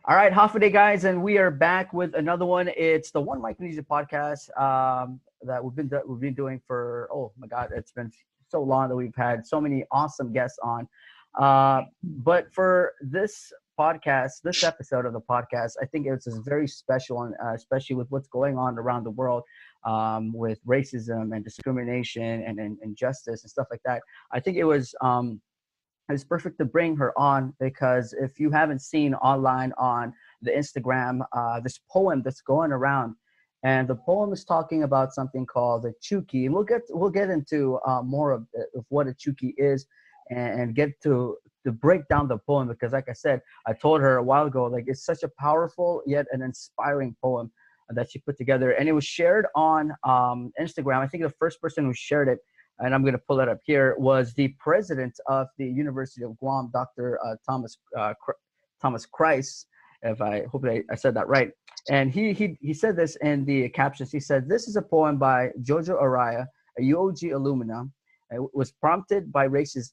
All right, half a day, guys, and we are back with another one. It's the One Micronesia Podcast that we've been doing for my God, it's been so long that we've had so many awesome guests on. But for this podcast, this episode of the podcast, I think it's very special, and especially with what's going on around the world with racism and discrimination and injustice and stuff like that. I think it's perfect to bring her on because if you haven't seen online on the Instagram, this poem that's going around, and the poem is talking about something called the Chuukii, and we'll get into more of what a Chuukii is, and get to break down the poem because, like I said, I told her a while ago, like it's such a powerful yet an inspiring poem that she put together, and it was shared on Instagram. I think the first person who shared it, and I'm going to pull it up here, was the president of the University of Guam, Dr. Thomas Christ. If I hope I said that right. And he said this in the captions. He said, "This is a poem by Jojo Eria, a UOG alumna. It was prompted by racist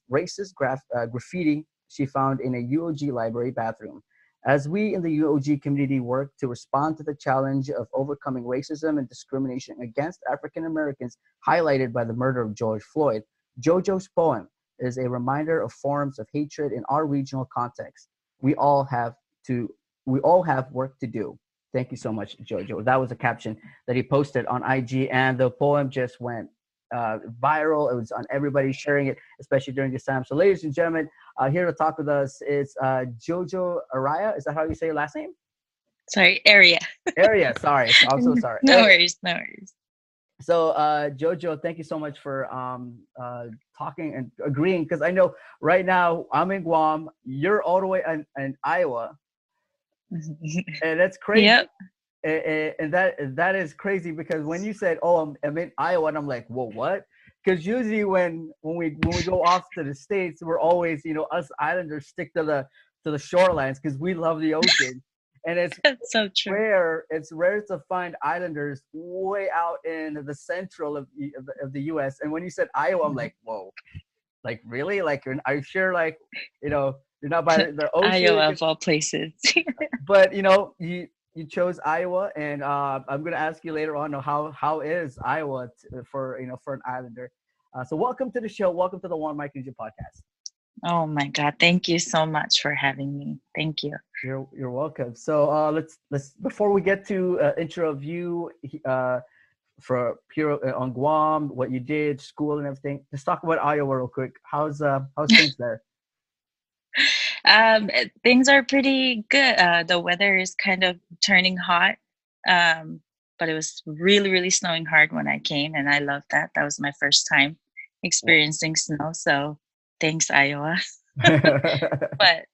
graffiti she found in a UOG library bathroom. As we in the UOG community work to respond to the challenge of overcoming racism and discrimination against African Americans highlighted by the murder of George Floyd, JoJo's poem is a reminder of forms of hatred in our regional context. We all have to we all have work to do. Thank you so much, Jojo." That was a caption that he posted on IG, and the poem just went viral. It was on everybody sharing it, especially during this time. So, ladies and gentlemen, here to talk with us is Jojo Araya. Is that how you say your last name? Sorry, area. Area. Sorry, I'm so sorry. No worries, no worries. So, Jojo, thank you so much for talking and agreeing, because I know right now I'm in Guam. You're all the way in Iowa, and that's crazy. Yep. And that is crazy because when you said, "Oh, I'm in Iowa," and I'm like, "Whoa, what?" Because usually when we go off to the states, we're always, us islanders stick to the shorelines because we love the ocean, and That's so true. it's rare to find islanders way out in the central of the U.S. And when you said Iowa, I'm like, "Whoa, like really? Like, are you sure? Like, you're not by the ocean?" Iowa of all places. But you chose Iowa, and I'm gonna ask you later on how is Iowa for an Islander. So welcome to the show. Welcome to the One Micronesia Podcast. Oh my God. Thank you so much for having me. Thank you. You're welcome. So let's before we get to intro of you for here on Guam, what you did, school, and everything. Let's talk about Iowa real quick. How's things there? Things are pretty good. The weather is kind of turning hot. Um, but it was really, really snowing hard when I came, and I loved that. That was my first time experiencing snow. So thanks, Iowa. But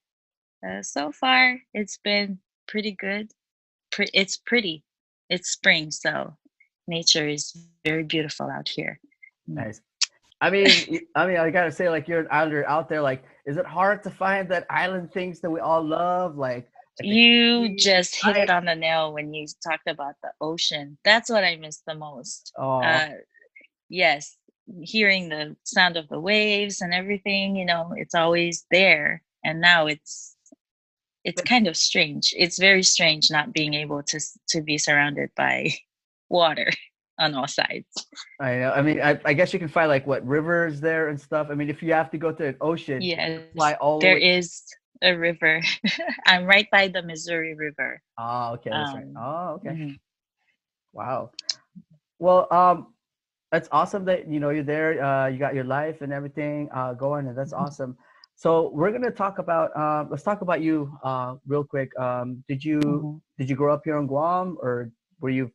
so far, it's been pretty good. It's pretty. It's spring, so nature is very beautiful out here. Mm. Nice. I mean, I gotta say, like, you're an islander out there. Like, is it hard to find that island things that we all love, like the You trees, just hit ice? it on the nail when you talked about the ocean. That's what I miss the most. Oh, Uh, yes, hearing the sound of the waves and everything, it's always there. And now it's kind of strange. It's very strange not being able to be surrounded by water on all sides. I know. I mean, I guess you can find like what rivers there and stuff. I mean, if you have to go to an ocean, you Yes, fly all the there way. is a river. I'm right by the Missouri River. Oh, okay, that's right. Um, Oh, okay. mhm, Wow. Well, that's awesome that you're there. You got your life and everything going, and that's mhm, awesome. So we're gonna talk about let's talk about you real quick. Did you mhm. did you grow up here in Guam, or were you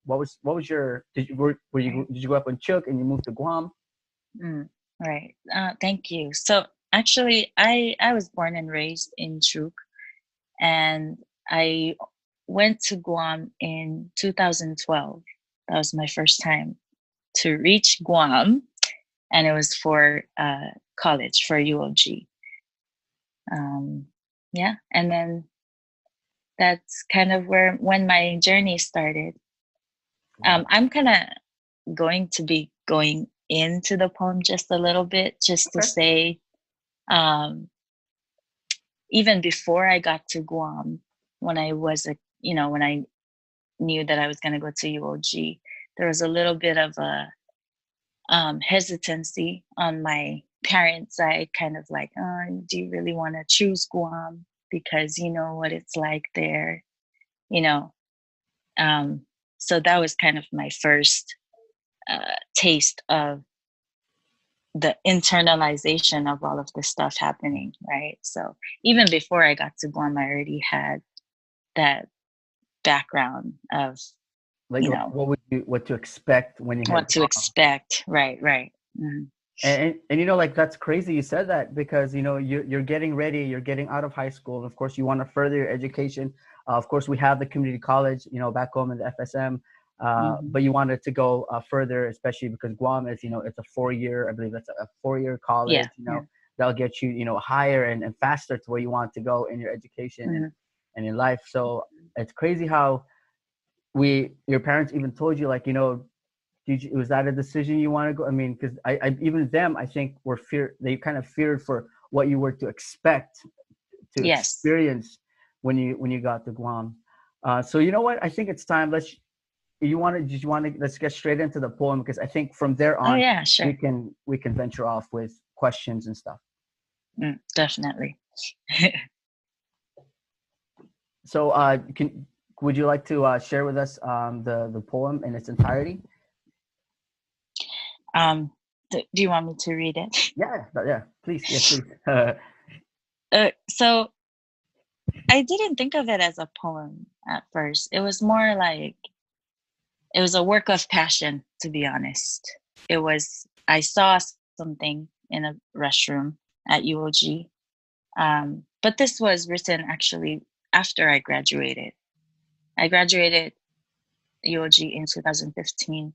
what was your did you were you Right. did you grow up in Chuuk and you moved to Guam? Mm, right. Thank you. So actually, I was born and raised in Truk, and I went to Guam in 2012. That was my first time to reach Guam, and it was for college for UOG. Um, yeah, and then that's kind of when my journey started. Wow. I'm kind of going to be going into the poem just a little bit, just to Okay. say, um, even before I got to Guam, when I was when I knew that I was going to go to UOG, there was a little bit of a hesitancy on my parents' side, kind of like, do you really want to choose Guam because you know what it's like there, you know? So that was kind of my first taste of the internalization of all of this stuff happening, right? So even before I got to Guam, I already had that background of, Like what to expect when you hit what to Guam. expect. Right. Mm-hmm. And like that's crazy you said that, because you're getting ready, you're getting out of high school, and of course you want to further your education. Of course we have the community college back home in the FSM, Mm-hmm. but you wanted to go further, especially because Guam is it's a 4 year, I believe that's a 4 year college. Yeah. That'll get you higher and faster to where you want to go in your education Mm-hmm. and in life. So it's crazy how your parents even told you, like, was that a decision you want to go? I mean, because I even them, I think, they kind of feared for what you were to expect to Yes. experience when you got to Guam. So you know what? I think it's time. Let's get straight into the poem, because I think from there Oh on yeah, sure. we can venture off with questions and stuff. Definitely. So would you like to share with us the poem in its entirety? Do you want me to read it? Yeah, please. Yes, please. So I didn't think of it as a poem at first. It was more like it was a work of passion, to be honest. I saw something in a restroom at UOG. But this was written actually after I graduated. I graduated UOG in 2015,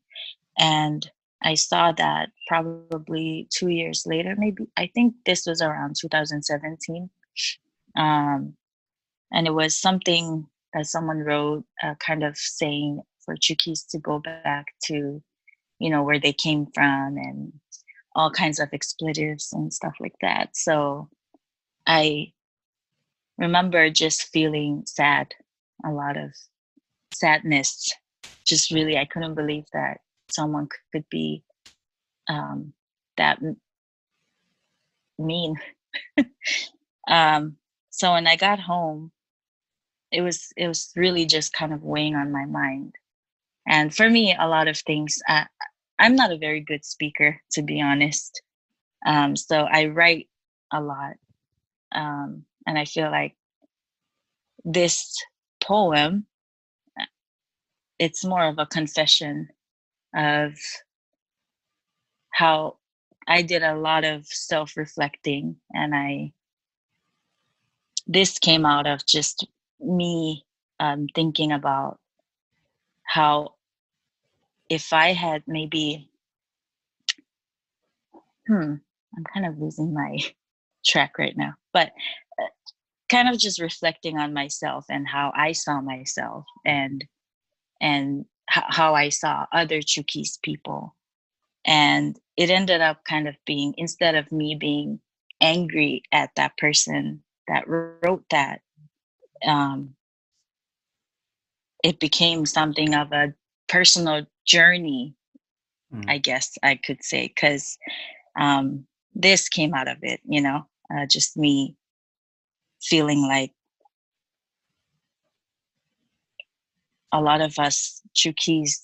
and I saw that probably 2 years later, maybe. I think this was around 2017. Um, and it was something that someone wrote, kind of saying for Chuukis to go back to, where they came from, and all kinds of expletives and stuff like that. So I remember just feeling sad, a lot of sadness. Just really, I couldn't believe that someone could be that mean. So when I got home, it was really just kind of weighing on my mind. And for me, a lot of things. I'm not a very good speaker, to be honest. So I write a lot, and I feel like this poem, it's more of a confession of how I did a lot of self-reflecting, and this came out of just me thinking about how if I had maybe, I'm kind of losing my track right now, but kind of just reflecting on myself and how I saw myself, and how I saw other Chuukis people. And it ended up kind of being, instead of me being angry at that person that wrote that, um, it became something of a personal journey, I guess I could say, because this came out of it, just me feeling like a lot of us Chuukis,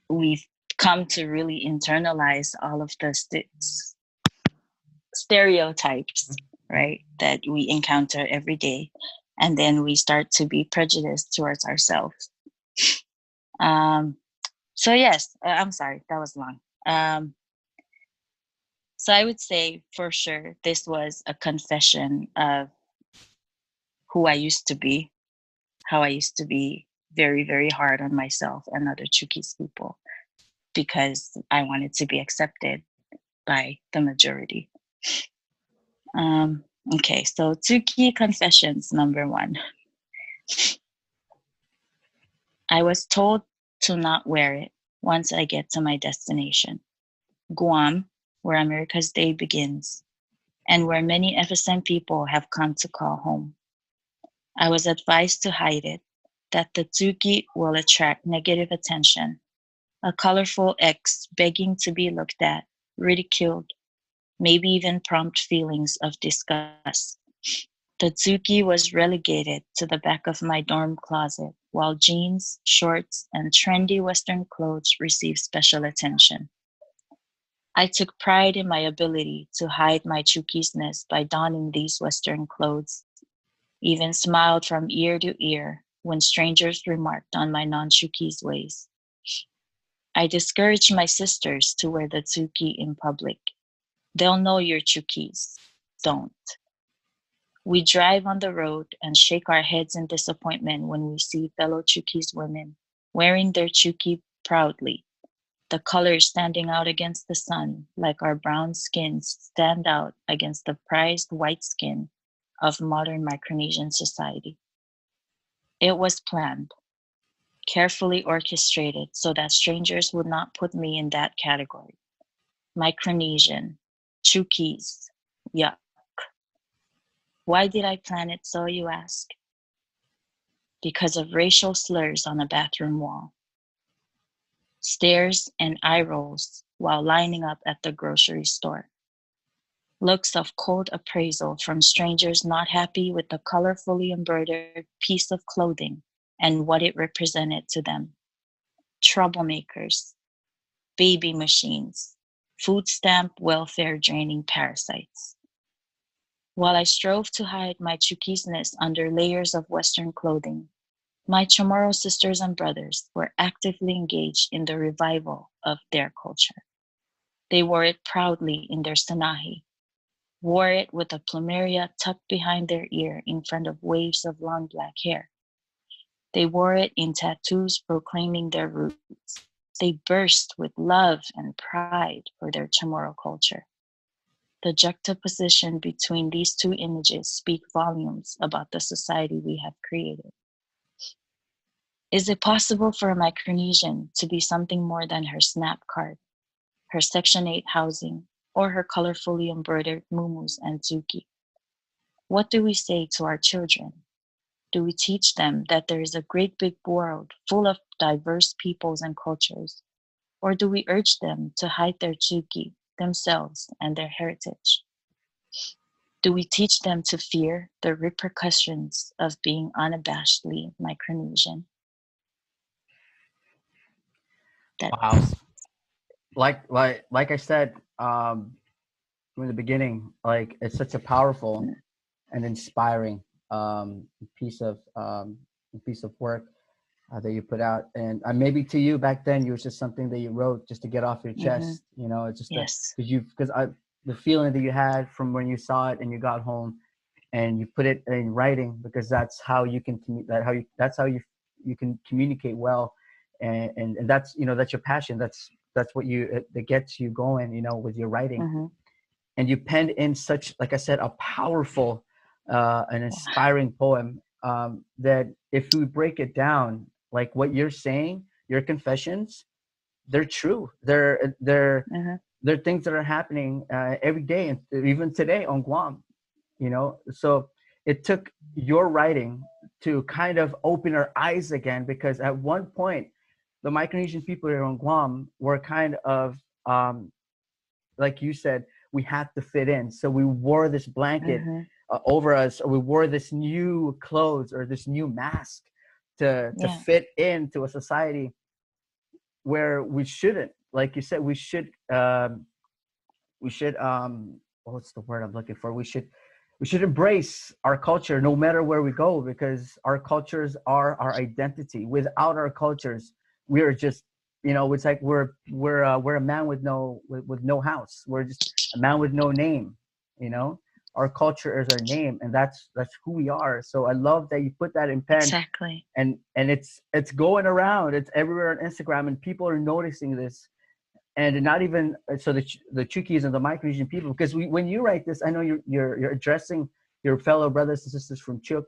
we've come to really internalize all of the stereotypes, right, that we encounter every day. And then we start to be prejudiced towards ourselves. So yes, I'm sorry, that was long. So I would say for sure, this was a confession of who I used to be, how I used to be very, very hard on myself and other Chuukis people, because I wanted to be accepted by the majority. Okay, so Chuukii Confessions, number 1. I was told to not wear it once I get to my destination, Guam, where America's day begins, and where many FSM people have come to call home. I was advised to hide it, that the Chuukii will attract negative attention, a colorful X begging to be looked at, ridiculed, maybe even prompt feelings of disgust. The Chuukii was relegated to the back of my dorm closet, while jeans, shorts, and trendy Western clothes received special attention. I took pride in my ability to hide my Chuukiisness by donning these Western clothes, even smiled from ear to ear when strangers remarked on my non-Chuukese ways. I discouraged my sisters to wear the Chuukii in public. They'll know you're Chuukese. Don't. We drive on the road and shake our heads in disappointment when we see fellow Chuukese women wearing their Chuukii proudly, the colors standing out against the sun like our brown skins stand out against the prized white skin of modern Micronesian society. It was planned, carefully orchestrated so that strangers would not put me in that category. Micronesian, Chuukese, yuck. Why did I plan it so, you ask? Because of racial slurs on a bathroom wall, stares and eye rolls while lining up at the grocery store, looks of cold appraisal from strangers not happy with the colorfully embroidered piece of clothing and what it represented to them, troublemakers, baby machines, food stamp welfare draining parasites. While I strove to hide my Chuukisness under layers of Western clothing, my Chamorro sisters and brothers were actively engaged in the revival of their culture. They wore it proudly in their sanahi, wore it with a plumeria tucked behind their ear in front of waves of long black hair. They wore it in tattoos proclaiming their roots. They burst with love and pride for their Chamorro culture. The juxtaposition between these two images speak volumes about the society we have created. Is it possible for a Micronesian to be something more than her SNAP card, her Section 8 housing, or her colorfully embroidered muumuus and Chuukii? What do we say to our children? Do we teach them that there is a great big world full of diverse peoples and cultures? Or do we urge them to hide their Chuukii, themselves, and their heritage? Do we teach them to fear the repercussions of being unabashedly Micronesian? Wow. That's Like I said from the beginning, like it's such a powerful and inspiring piece of piece of work that you put out. And maybe to you back then, it was just something that you wrote just to get off your chest. You know, it's just yes. because the feeling that you had from when you saw it and you got home and you put it in writing, because that's how you can that's how you can communicate well, and that's, you know, that's your passion. That's what that gets you going, you know, with your writing. And you penned in such, like I said, a powerful an inspiring poem that if we break it down, like what you're saying, your confessions, they're true. They're things that are happening every day, and even today on Guam, you know. So it took your writing to kind of open our eyes again, because at one point the Micronesian people here on Guam were kind of like you said, we had to fit in. So we wore this blanket over us, or we wore this new clothes or this new mask to fit into a society where we shouldn't. Like you said, we should what's the word I'm looking for? We should embrace our culture no matter where we go, because our cultures are our identity. Without our cultures, we are just, you know, it's like we're a man with no house. We're just a man with no name, you know. Our culture is our name, and that's who we are. So I love that you put that in pen. Exactly. And it's going around. It's everywhere on Instagram, and people are noticing this. And not even so the Chuukis and the Micronesian people, because when you write this, I know you're addressing your fellow brothers and sisters from Chuuk,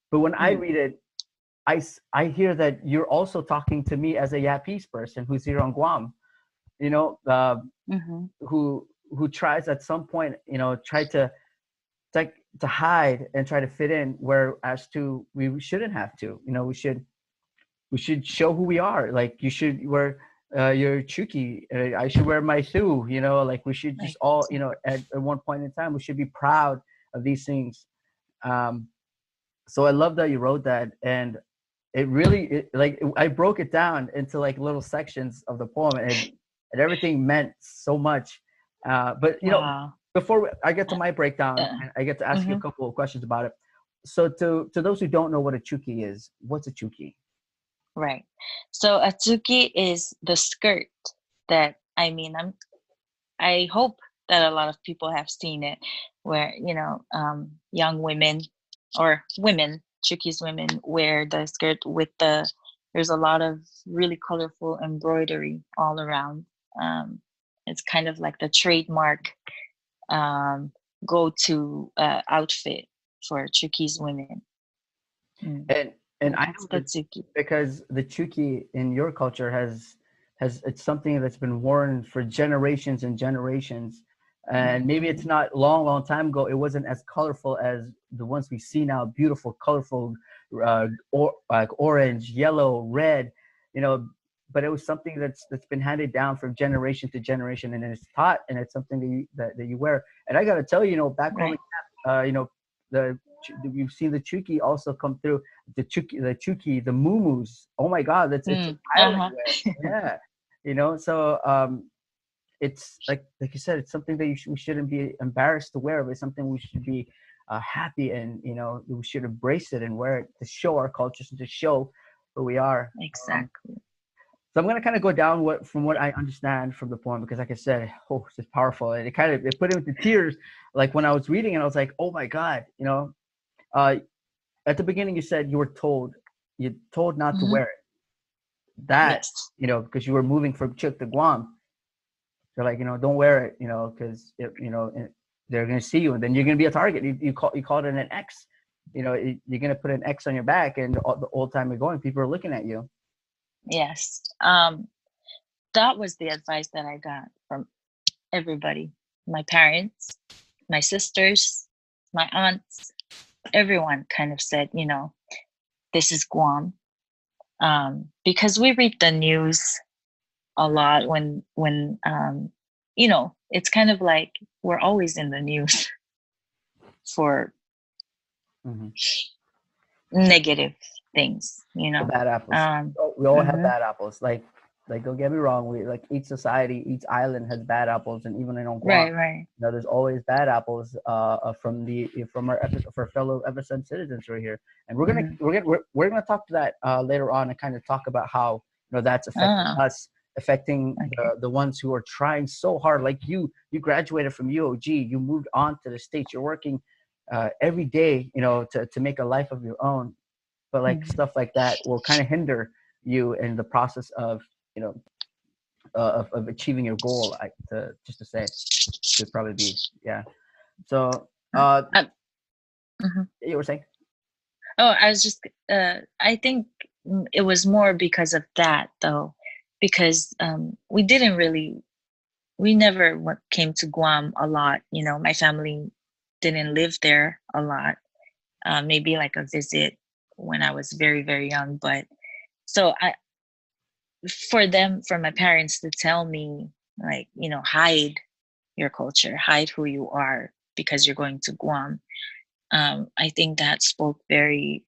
but when I read it, I hear that you're also talking to me as a Yapese person who's here on Guam, you know, who tries at some point, you know, try to like to hide and try to fit in, where as to we shouldn't have to. We should show who we are. Like you should wear your Chuukii. I should wear my Thu. Like we should just Like, all, at one point in time, we should be proud of these things. Um, so I love that you wrote that, and I broke it down into like little sections of the poem, and everything meant so much. But wow. before I get to Uh, my breakdown, uh, and I get to ask you a mhm. couple of questions about it. So to those who don't know what a Chuukii is, what's a Chuukii? Right. So Atsuki is the skirt that, I hope that a lot of people have seen it, where young women or women, Chuukie's women, wear the skirt with there's a lot of really colorful embroidery all around. Um, it's kind of like the trademark um, go-to outfit for Chuukie's women. Mm. And I That's know the that Tsuki. because the Chuukii in your culture has it's something that's been worn for generations and generations. And maybe it's not long time ago. It wasn't as colorful as the ones we see now. Beautiful, colorful, like orange, yellow, red. You know, but it was something that's been handed down from generation to generation, and it's taught, and it's something that you wear. And I gotta tell you, back home, Right. the you've seen the Chuukii also come through. The Chuukii, the muumuus. Oh my God, it's an island Uh-huh. wear. Yeah, So it's like you said, it's something that we shouldn't be embarrassed to wear, but it's something we should be happy, and we should embrace it and wear it to show our cultures and to show who we are. Exactly. So I'm gonna kind of go down from what I understand from the poem, because, like I said, it's powerful, and it put it into tears. Like when I was reading it, I was like, oh my God, uh, at the beginning you said you're told not to Hmm. wear it. That, Yes. because you were moving from Chuuk to Guam. They're like, don't wear it, because they're gonna see you, and then you're gonna be a target. You called it an X. You're gonna put an X on your back, and the whole time you're going, people are looking at you. Yes. That was the advice that I got from everybody. My parents, my sisters, my aunts, everyone kind of said, this is Guam. Because we read the news a lot when it's kind of like we're always in the news for Hmm. negative things, The bad apples. We all have mhm. bad apples. Like don't get me wrong. We like each society, each island has bad apples, and even in Guam, Right, right. there's always bad apples from our fellow Everson citizens right here. And Mhm. we're gonna talk to that later on, and kind of talk about how that's affecting Ah, us, affecting okay. the ones who are trying so hard. Like you graduated from UOG, you moved on to the States, you're working every day, to make a life of your own, but like Mhm. stuff like that will kind of hinder you in the process of you know of achieving your goal. Just to say, should probably be, yeah. So Uh, mhm. you were saying. Oh, I was just, I think it was more because of that, though, because we never came to Guam a lot. My family didn't live there a lot. Maybe like a visit when I was very, very young. But so for my parents to tell me, like, hide your culture, hide who you are because you're going to Guam. I think that spoke very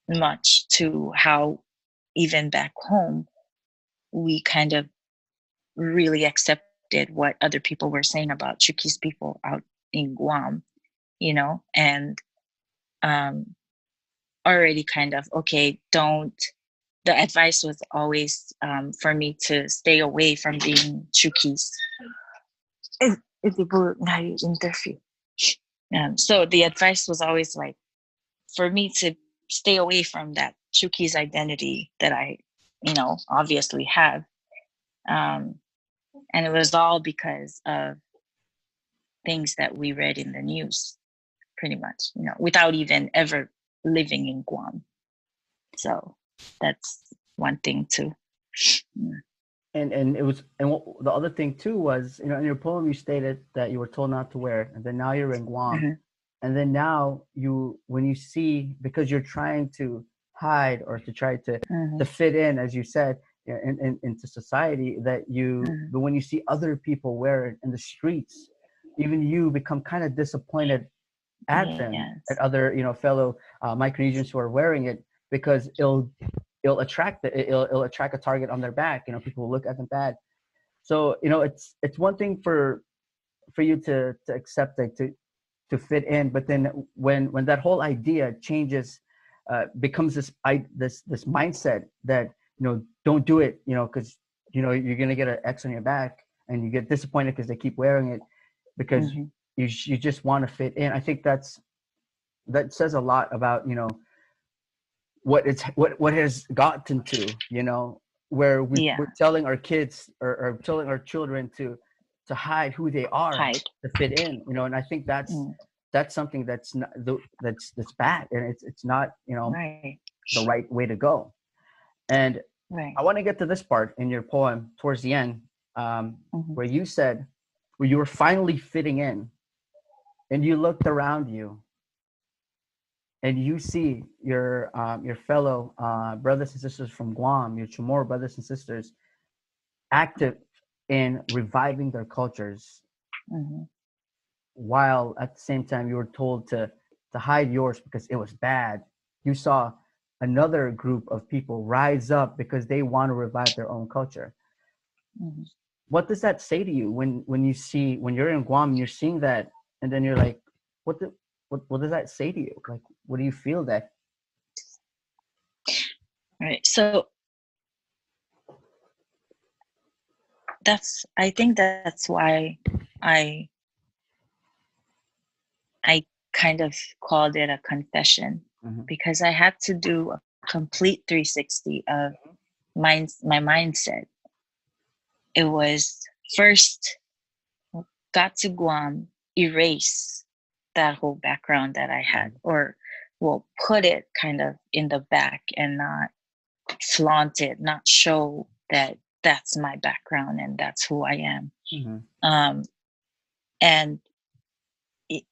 much to how even back home we kind of really accepted what other people were saying about Chuukie's people out in Guam, and um, already kind of, okay, don't. The advice was always for me to stay away from being Chuukie's. If people interfere. So the advice was always like for me to stay away from that Chuukie's identity that I, obviously have. Um, and it was all because of things that we read in the news, pretty much, without even ever living in Guam. So that's one thing too. and it was, and the other thing too was, in your poem you stated that you were told not to wear it, and then now you're in Guam, Mm-hmm. and then now you, when you see, because you're trying to hide or to try to Mm-hmm. fit in, as you said, into society, that you, Mm-hmm. but when you see other people wear it in the streets, even you become kind of disappointed at them, at Yes. other, fellow Micronesians who are wearing it, because it'll attract it'll attract a target on their back. People will look at them bad. So it's one thing for you to accept it, to fit in, but then when that whole idea changes, becomes this mindset that, don't do it, because you're gonna get an X on your back, and you get disappointed because they keep wearing it, because Mm-hmm. you just want to fit in. I think that says a lot about, what has gotten to, where we're Yeah. telling our kids, or telling our children to hide who they are, Hide. to fit in, and I think that's Mm. that's something that's not, that's bad, and it's not, Right. the right way to go. And Right. I want to get to this part in your poem towards the end, Mm-hmm. where you said, where you were finally fitting in, and you looked around you, and you see your fellow brothers and sisters from Guam, your Chamorro brothers and sisters, active in reviving their cultures, Mm-hmm. while at the same time you were told to hide yours because it was bad. You saw another group of people rise up because they want to revive their own culture. Mm-hmm. What does that say to you when you're in Guam and you're seeing that, and then you're like, what does that say to you? Like, what do you feel that? Right. So I think that's why I I kind of called it a confession, Mm-hmm. because I had to do a complete 360 of my mindset. It was first got to Guam, erase that whole background that I had, or well, put it kind of in the back and not flaunt it, not show that that's my background and that's who I am. Mm-hmm. Um, and it,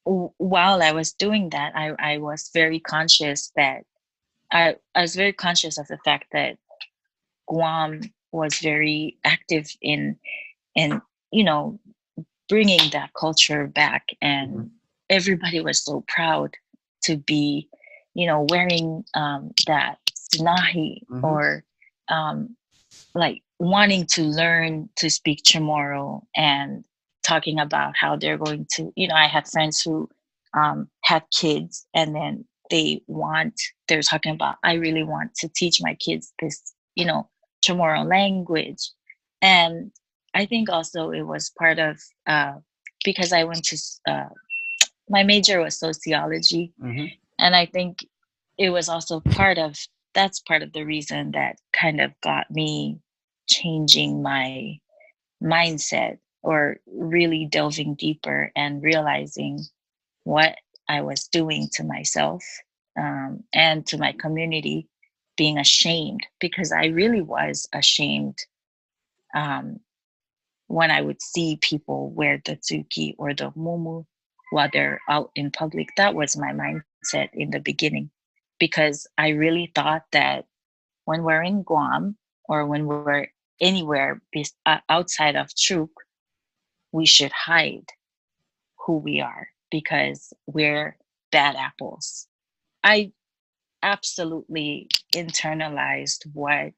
while I was doing that, I was very conscious that I was very conscious of the fact that Guam was very active in you know bringing that culture back, Mm-hmm. and everybody was so proud to be wearing that snahi, Mm-hmm. or um, like wanting to learn to speak Chamorro, and talking about how they're going to, I had friends who had kids, and then they're talking about, I really want to teach my kids this, Chamorro language. And I think also it was part of, because I went to, my major was sociology. Mm-hmm. And I think it was also that's part of the reason that kind of got me changing my mindset, or really delving deeper and realizing what I was doing to myself, and to my community, being ashamed, because I really was ashamed, um, when I would see people wear the tsuki or the mumu while they're out in public. That was my mindset in the beginning, because I really thought that when we're in Guam, or when we're anywhere outside of Truk, we should hide who we are because we're bad apples. I absolutely internalized what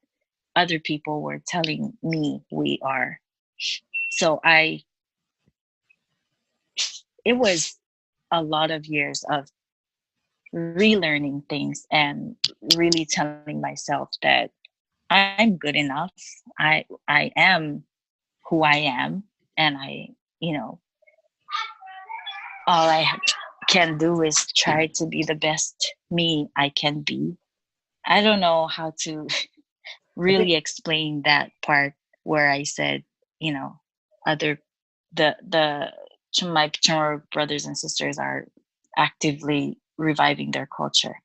other people were telling me we are. So it was a lot of years of relearning things and really telling myself that I'm good enough. I am who I am, and you know, all can do is try to be the best me I can be. I don't know how to I think really explain that part where I said, you know, other the my Chamorro brothers and sisters are actively reviving their culture.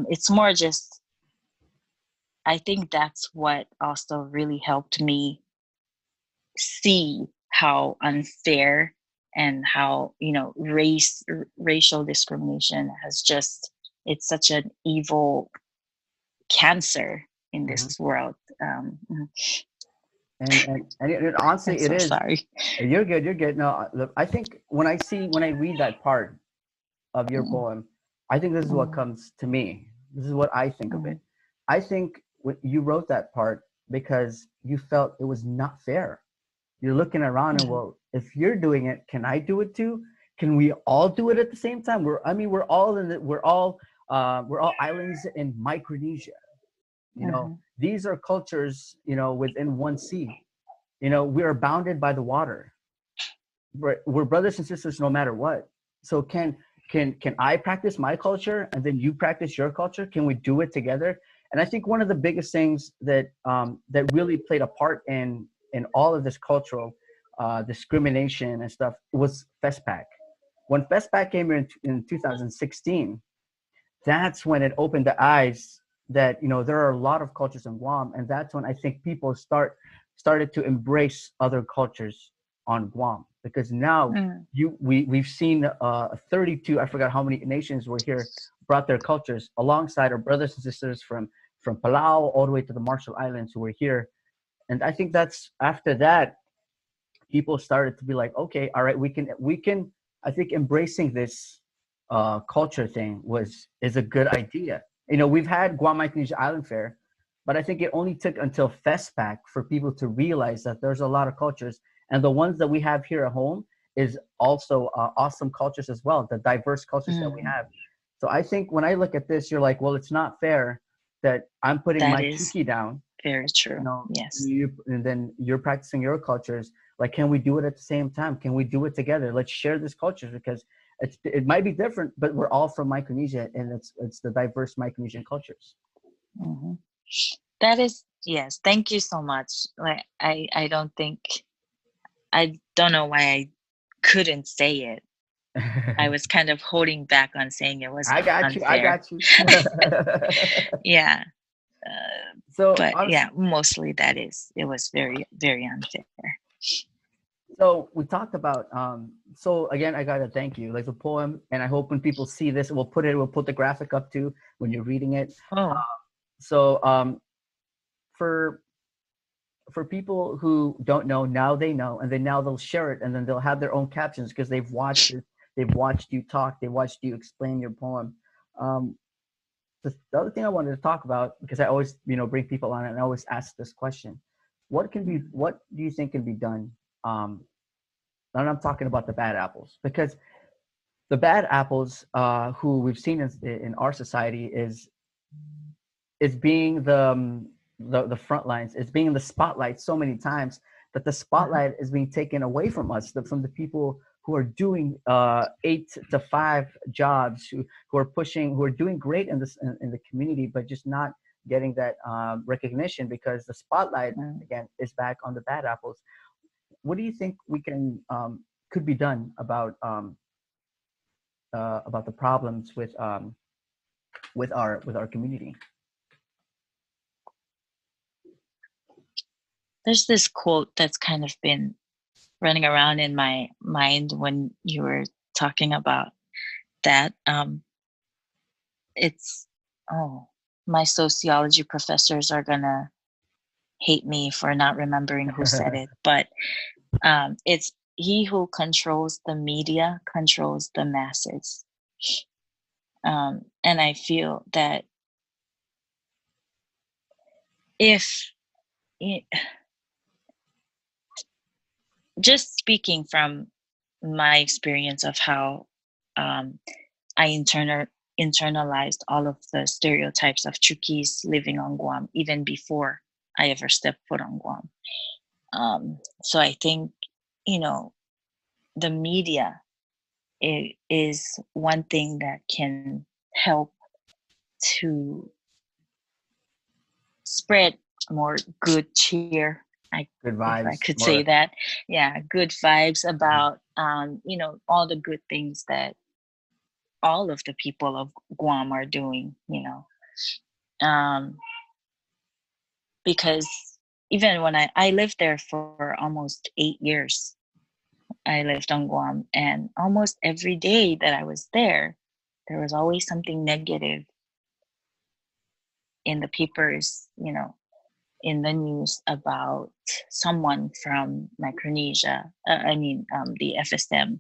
It's more just I think that's what also really helped me see how unfair and how, racial discrimination has just, it's such an evil cancer in Mhm. this world. And I'm honestly, it so is. sorry. You're good. You're good. No, look, I think when I read that part of your Mm, poem, I think this is what mm, comes to me. This is what I think of it. mm, I think you wrote that part because you felt it was not fair. You're looking around and, mm, well, if you're doing it, can I do it too? Can we all do it at the same time? We're all islands in Micronesia. mm, These are cultures, within one sea. We are bounded by the water. We're brothers and sisters no matter what. So can I practice my culture and then you practice your culture? Can we do it together? And I think one of the biggest things that really played a part in all of this cultural discrimination and stuff was FESPAC. When FESPAC came in 2016, that's when it opened the eyes that there are a lot of cultures in Guam, and that's when I think people started to embrace other cultures on Guam, because now mm, we've seen 32, I forgot how many nations were here, brought their cultures alongside our brothers and sisters from Palau all the way to the Marshall Islands who were here. And I think that's after that people started to be like, okay, all right, we can. I think embracing this culture thing is a good idea. We've had Guam Micronesia Island Fair, but I think it only took until FESPAC for people to realize that there's a lot of cultures, and the ones that we have here at home is also awesome cultures as well, the diverse cultures that we mm. have. So I think when I look at this, you're like, well, it's not fair that I'm putting That my is Chuukii down, very true. Yes. and then you're practicing your cultures. Like, can we do it at the same time? Can we do it together? Let's share this culture, because it might be different, but we're all from Micronesia, and it's the diverse Micronesian cultures. Hmm. That is, yes. Thank you so much. Like, I don't know why I couldn't say it. I was kind of holding back on saying it was I got you. I unfair. got you. Yeah. so But honestly, yeah, mostly it was very, very unfair. so we talked about. So again, I gotta thank you. Like the poem, and I hope when people see this, we'll put the graphic up too when you're reading it. Oh, So for people who don't know, now they know, and then now they'll share it, and then they'll have their own captions because they've watched it, they've watched you talk, they watched you explain your poem. um, the other thing I wanted to talk about, because I always bring people on and I always ask this question: what do you think can be done? And I'm talking about the bad apples, because the bad apples, who we've seen in our society, is being the front lines. It's being in the spotlight so many times that the mhm, spotlight is being taken away from us, from the people who are doing 8 to 5 jobs, who are doing great in the community, but just not getting that recognition, because the spotlight mm. again is back on the bad apples. What do you think we can could be done about the problems with our community? There's this quote that's kind of been running around in my mind when you were talking about that. It's, oh, my sociology professors are gonna hate me for not remembering who said it, but it's, he who controls the media controls the masses. And I feel that if it, just speaking from my experience of how um, I internalized all of the stereotypes of Chuukis living on Guam even before I ever stepped foot on Guam. So I think, you know, the media is one thing that can help to spread more good cheer. Good If I vibes, could more say like. that, yeah, good vibes about all the good things that all of the people of Guam are doing. Um, because even when I lived there for almost 8 years, I lived on Guam, and almost every day that I was there was always something negative in the papers, in the news about someone from Micronesia, the FSM.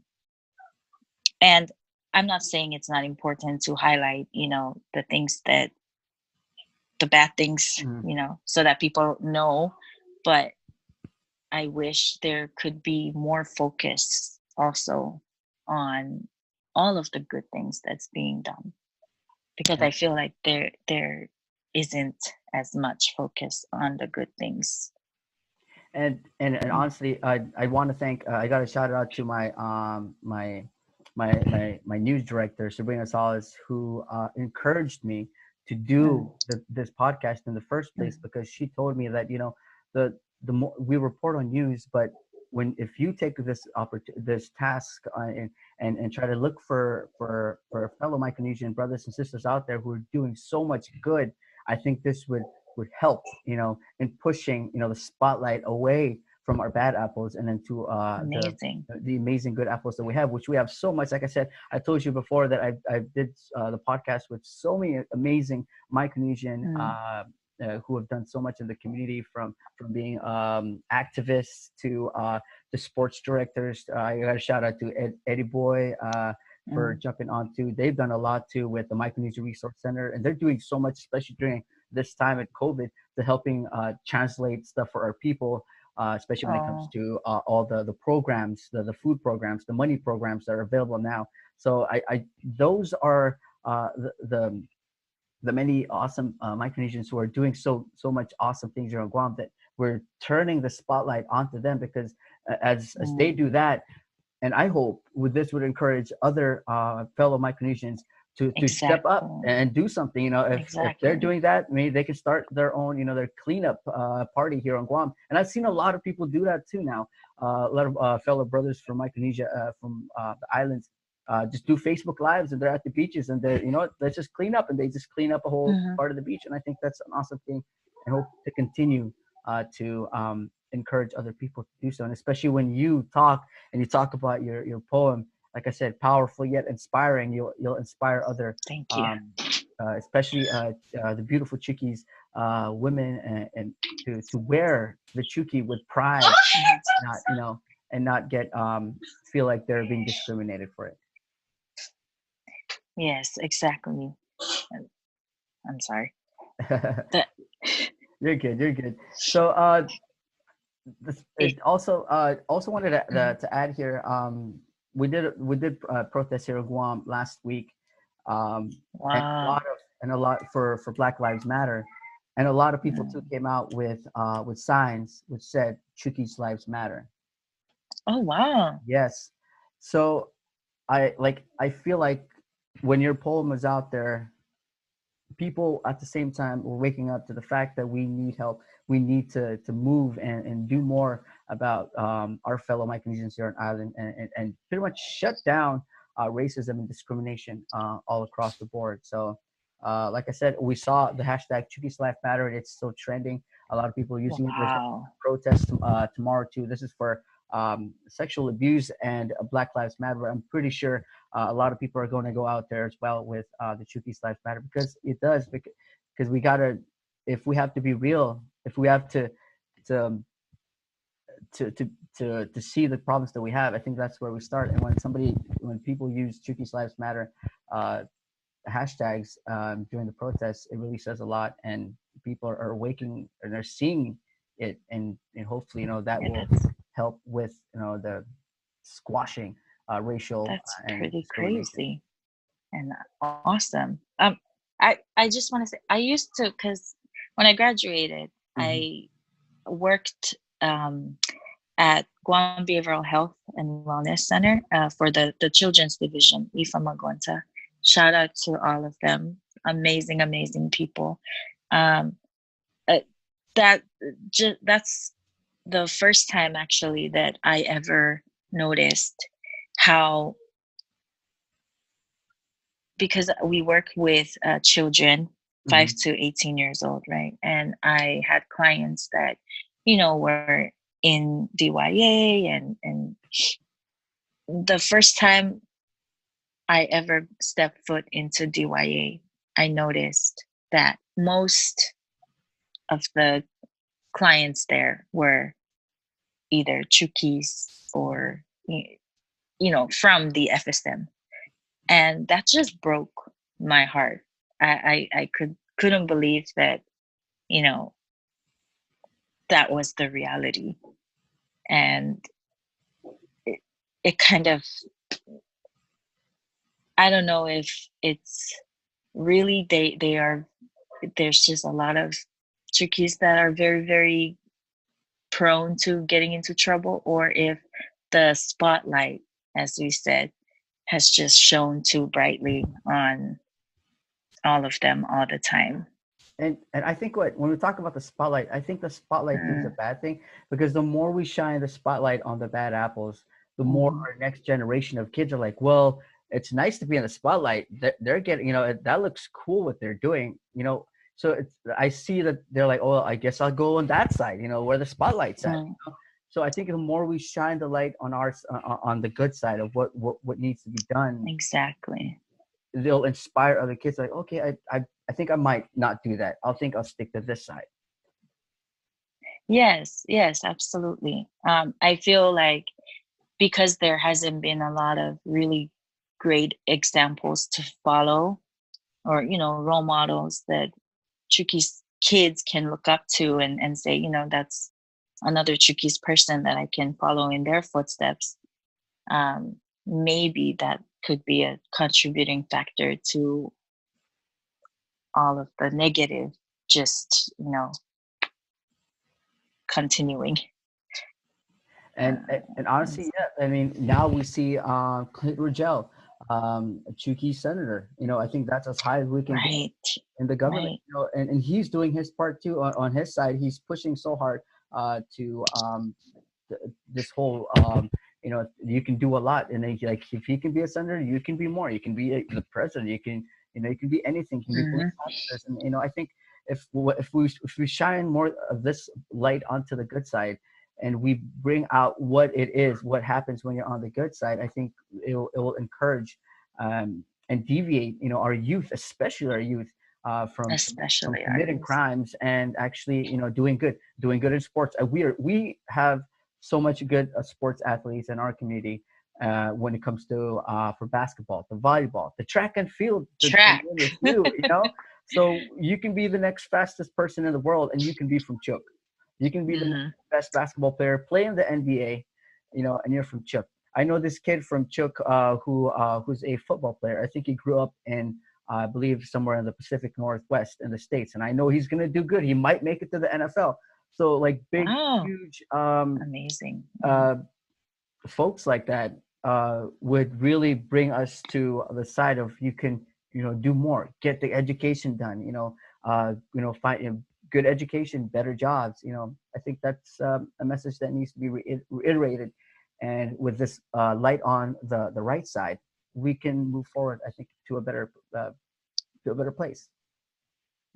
And I'm not saying it's not important to highlight, the things the bad things, Mhm. so that people know. But I wish there could be more focus also on all of the good things that's being done, because I feel like there isn't as much focus on the good things. And honestly, I want to thank. I got a shout out to my news director, Sabrina Salas, who encouraged me to do Mm, this podcast in the first place, mm, because she told me that the more we report on news, but when if you take this task, and try to look for fellow Micronesian brothers and sisters out there who are doing so much good, I think this would help, in pushing, the spotlight away from our bad apples, and then to amazing. the amazing good apples that we have, which we have so much. Like I said, I told you before that I did the podcast with so many amazing Micronesian Mm, who have done so much in the community, from being activists to sports directors. I got a shout out to Eddie Boy for mm. jumping on too. They've done a lot too with the Micronesia Resource Center, and they're doing so much, especially during this time at COVID, to helping translate stuff for our people, especially when it comes Oh, to all the programs, the food programs, the money programs that are available now. So I those are the many awesome Micronesians who are doing so much awesome things here in Guam, that we're turning the spotlight onto them, because as they mm, do that, and I hope with this would encourage other fellow Micronesians to step up exactly. and do something. If they're Exactly. doing that, maybe they can start their own, their cleanup party here on Guam. And I've seen a lot of people do that too now. A lot of fellow brothers from Micronesia, from the islands, just do Facebook lives, and they're at the beaches, and they, let's just clean up, and they just clean up a whole Hmm. part of the beach. And I think that's an awesome thing, and hope to continue to encourage other people to do so. And especially when you talk and you talk about your poem, like I said, powerful yet inspiring. You'll inspire other, Thank you. um, especially the beautiful Chuukii's women, and to wear the Chuukii with pride, not and not get feel like they're being discriminated for it. Yes, exactly. Uh, I'm sorry. That. You're good. You're good. So It, it also wanted mhm. to add here. We did protest here in Guam last week, and Wow. a lot for Black Lives Matter, and a lot of people too Mm. came out with signs which said Chuukii's lives matter. Oh, wow. Yes, so I feel like when your poem was out there, people at the same time were waking up to the fact that we need help. We need to move and do more about our fellow Micronesians here on island, and pretty much shut down racism and discrimination all across the board. So, like I said, we saw the hashtag Chuukie's Life Matter, and it's still trending. A lot of people are using it. There's going to be Wow. a protest tomorrow too. This is for sexual abuse and Black Lives Matter. I'm pretty sure a lot of people are going to go out there as well with the Chuukie's Life Matter, because it does, because we gotta, if we have to be real, if we have to um, to to to see the problems that we have, I think that's where we start. And when people use Chuukie's Lives Matter uh, hashtags during the protests, it really says a lot, and people are waking and they're seeing it, and hopefully that Yeah, will help with the squashing racial that's and pretty discrimination. crazy and awesome. I just want to say I used to, because when I graduated, Hmm. I worked at Guam Behavioral Health and Wellness Center for the children's division, IFA Magwanta. Shout out to all of them. Amazing, amazing people. Um, uh, that that's the first time actually that I ever noticed how, because we work with children, 5 Mhm. to 18 years old, right? And I had clients that, were in DYA, and the first time I ever stepped foot into DYA, I noticed that most of the clients there were either Chuukis or from the FSM, and that just broke my heart. I couldn't believe that you know that was the reality, and it, it kind of, I don't know if it's really they are, there's just a lot of Chuukis that are very, very prone to getting into trouble, or if the spotlight, as we said, has just shone too brightly on all of them all the time. And I think what when we talk about the spotlight, I think the spotlight thing is a Mm, bad thing because the more we shine the spotlight on the bad apples, the more mhm, our next generation of kids are like, well, it's nice to be in the spotlight. They're getting, that looks cool what they're doing, So I see that they're like, oh, I guess I'll go on that side, where the spotlight's at. mm, So I think the more we shine the light on on the good side of what needs to be done, exactly. they'll inspire other kids like, okay, I think I might not do that. I'll stick to this side. Yes, yes, absolutely. I feel like because there hasn't been a lot of really great examples to follow, or role models that Chuuki's kids can look up to, and say, that's another Chuuki's person that I can follow in their footsteps. Maybe that could be a contributing factor to all of the negative, just continuing. And honestly, yeah, I mean, now we see Clint Rogel, a Chuukii senator. I think that's as high as we can get Right, in the government. right. And he's doing his part too on his side. He's pushing so hard to this whole you can do a lot, and then like if he can be a senator, you can be more. You can be the president. You can be anything. You can be police Hmm. officers. And I think if we shine more of this light onto the good side, and we bring out what it is, what happens when you're on the good side, I think it will encourage and deviate our youth, especially our youth, from Especially our committing youth. crimes and actually doing good in sports. We have so much good sports athletes in our community when it comes to for basketball, the volleyball, the track and field, to Track. name a few. So you can be the next fastest person in the world, and you can be from Chuuk. You can be the next Hmm. best basketball player, play in the NBA, and you're from Chuuk. I know this kid from Chuuk who's a football player. I think he grew up in I believe somewhere in the Pacific Northwest in the States, and I know he's gonna do good. He might make it to the NFL. So like big, Wow, huge amazing. Yeah. uh, folks like that would really bring us to the side of you can do more, get the education done, find good education, better jobs. I think that's a message that needs to be reiterated, and with this light on the right side, we can move forward, I think, to a better place.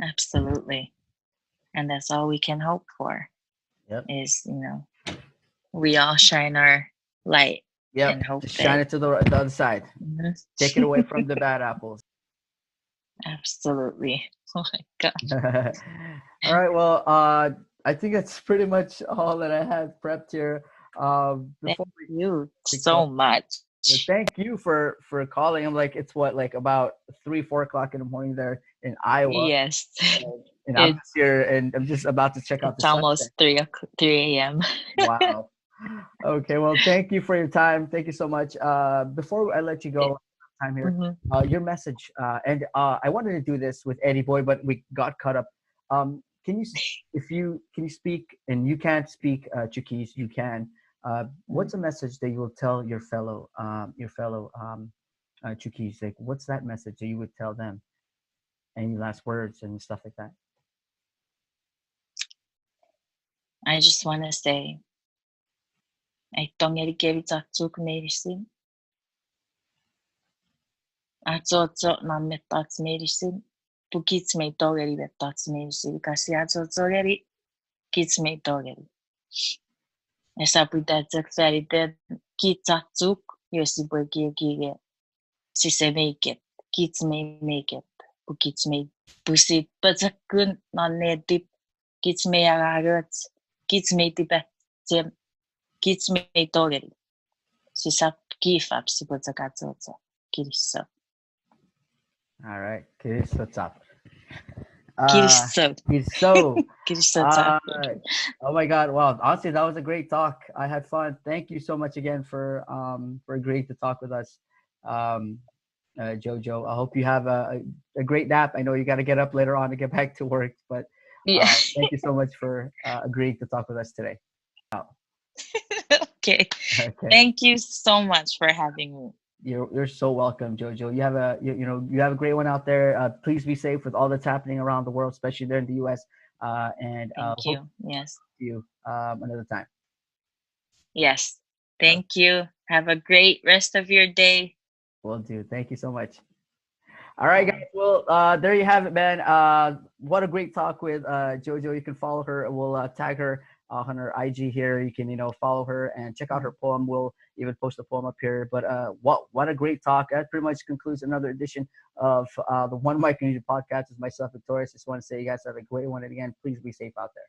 Absolutely. And that's all we can hope for, Yep. is, we all shine our light and Yep. hope Just shine that. it to the other side. Mhm. Take it away from the bad apples. Absolutely. Oh my gosh. All right. Well, I think that's pretty much all that I had prepped here. Thank Before you we go, so much. thank you for calling. I'm like, it's what, like about 3-4 o'clock in the morning there in Iowa, Yes. and I'm It just here, and I'm just about to check out the it's sunset. almost 3 a.m. Wow. Okay. Well, thank you for your time. Thank you so much. Before I let you go, time here, Mhm. your message, and I wanted to do this with Eddie Boy, but we got caught up. Can you, if you can you speak, and you can't speak Chuukese, you can. What's a message that you will tell your fellow Chuukese? Like, what's that message that you would tell them? Any last words and stuff like that? I just want to say, I don't get it to medicine. I thought not met that medicine. Bukits may doggery that dots me see Casiazo Zogeri, kids may doggery. Esa puitatsek ferite kitsatsuk, Yosiburgi, si se make it, kids may make it, Bukits may pusit, but a good non dip, kids may agarots, kids may dip, kids may doggery. Si sa kifap si Butakatsotsa, Kiriso. All right. Kids, what's up? Kiriso. So, Kiriso. oh my God! Wow, honestly, that was a great talk. I had fun. Thank you so much again for agreeing to talk with us, um, Jojo. I hope you have a great nap. I know you got to get up later on to get back to work, but Yeah. thank you so much for agreeing to talk with us today. Out. Okay. Okay. Thank you so much for having me. You're so welcome, Jojo. You have you have a great one out there. Please be safe with all that's happening around the world, especially there in the U.S. And Thank hope you. Yes. to see you another time. Yes. Thank you. Have a great rest of your day. Will do. Thank you so much. All right, guys. Bye. Well, there you have it, man. What a great talk with Jojo. You can follow her. We'll tag her on her IG here. You can, follow her and check out her poem. We'll even post the poem up here. But what a great talk. That pretty much concludes another edition of the One Micronesia Podcast. It's myself, Victorious. Just want to say you guys have a great one. And again, please be safe out there.